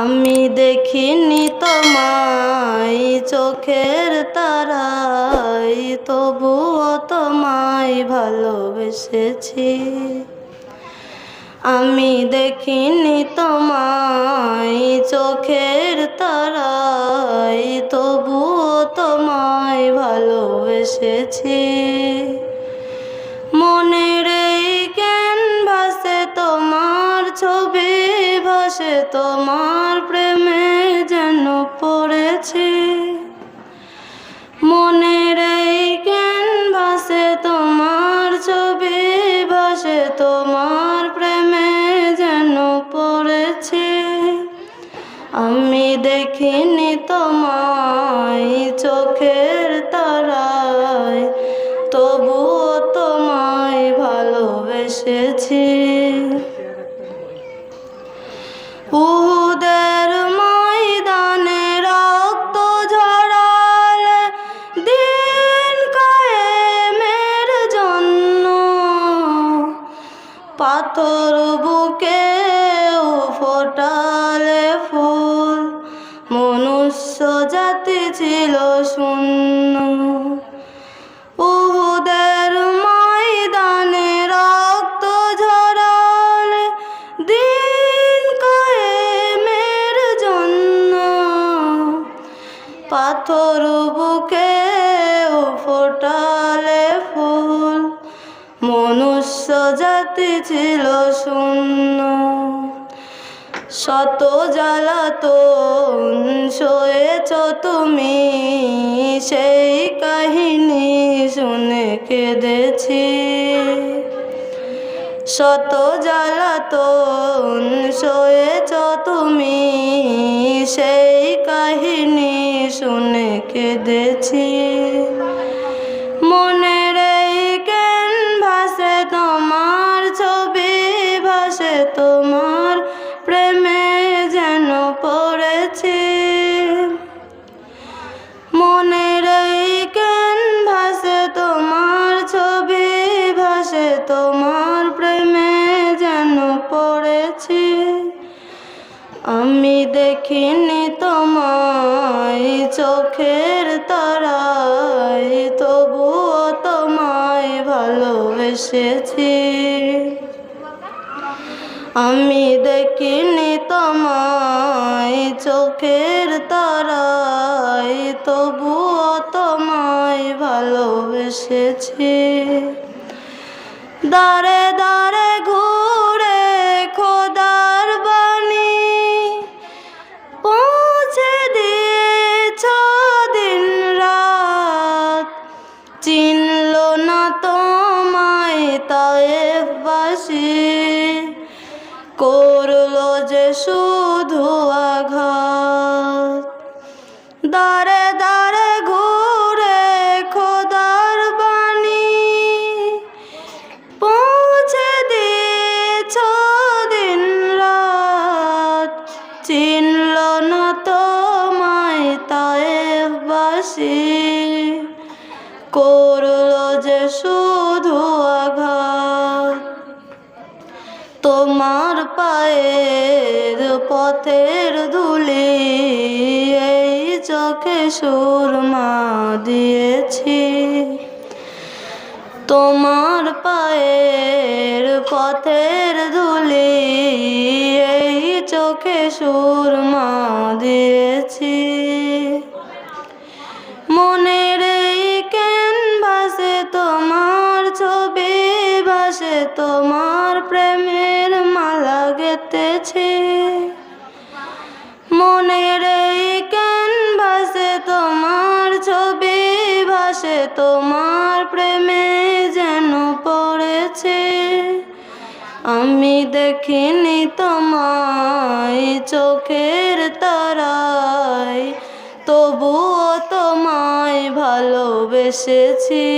আমি দেখিনি তোমায় চোখের তারায়, তবুও তোমায় ভালোবেসেছি। আমি দেখিনি তোমায় চোখের তারায়, তবুও তোমায় ভালোবেসেছি। মনের এই ক্যানভাসে তোমার ছবি ভাসে, তোমার প্রেমে যেন পড়েছি। মনের এই ক্যানভাসে তোমার ছবি ভাসে, তোমার প্রেমে যেন পড়েছি। আমি দেখিনি তোমায় চোখের তারায়, তবুও তোমায় ভালোবেসেছি। উহুদের ময়দানে রক্ত ঝরালে দিন কায়েমের জন্য, পাথর বুকেও ফোটালে ফুল, মনুষ্য জাতি ছিল শূন্য। উহুদের ময়দানে রক্ত ঝরালে দিন কায়েমের জন্য, পাথর বুকেও ফোটালে ফুল, মনুষ্য জাতি ছিল শূন্য। শত জ্বালাতন সয়েছ তুমি, সেই কাহিনী শুনে কেঁদেছি। শত জ্বালাতন সয়েছ তুমি, সেই কাহিনী শুনে কেঁদেছি। মনের এই ক্যানভাসে তোমার ছবি ভাসে, তোমার প্রেমে যেন পড়েছি। মনের এই ক্যানভাসে তোমার ছবি ভাসে, তোমার প্রেমে যেন পড়েছি। আমি দেখিনি তোমায় চোখের তারায়, তবুও তোমায় ভালোবেসেছি। আমি দেখিনি তোমায় চোখের তারায়, তবুও তোমায় ভালোবেসেছি। দাঁড়ে দাঁড়ে ঘুরে খোদার বাণী পৌঁছে দিয়েছ দিন রাত, চিনল না তোমায় তায়েফবাসী, করলো যে শুধু আঘাত। দাঁড়ে দাঁড়ে ঘুরে খোদার বাণী পৌঁছে দিয়েছ দিন রাত, চিনল না তোমায় তায়েফবাসী, করলো যে শুধু আঘাত। তোমার পায়ের পথের ধুলি এই চোখে সুরমা দিয়েছি। তোমার পায়ের পথের ধুলি এই চোখে সুরমা দিয়েছি। মনের এই ক্যানভাসে তোমার ছবি ভাসে, তোমার প্রেমের মালা গেঁথেছি। মনের এই ক্যানভাসে তোমার ছবি ভাসে, তোমার প্রেমে যেন পড়েছি। আমি দেখিনি তোমায় চোখের তারায়, তবুও তোমায় ভালোবেসেছি।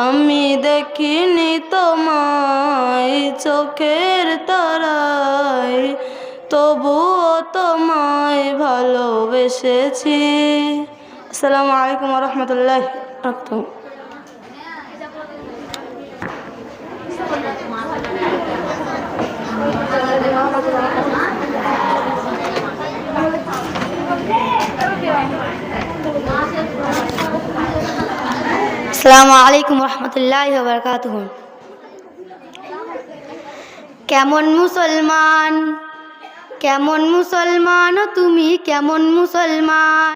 আমি দেখিনি তোমায় চোখের তারায়, তবুও তোমায় ভালোবেসেছি। আসসালামু আলাইকুম ওয়া রাহমাতুল্লাহি ওয়া বারাকাতুহু। আসসালামু আলাইকুম রহমতুল্লাহি ওয়া বারাকাতুহু। কেমন মুসলমান, কেমন মুসলমান তুমি, কেমন মুসলমান।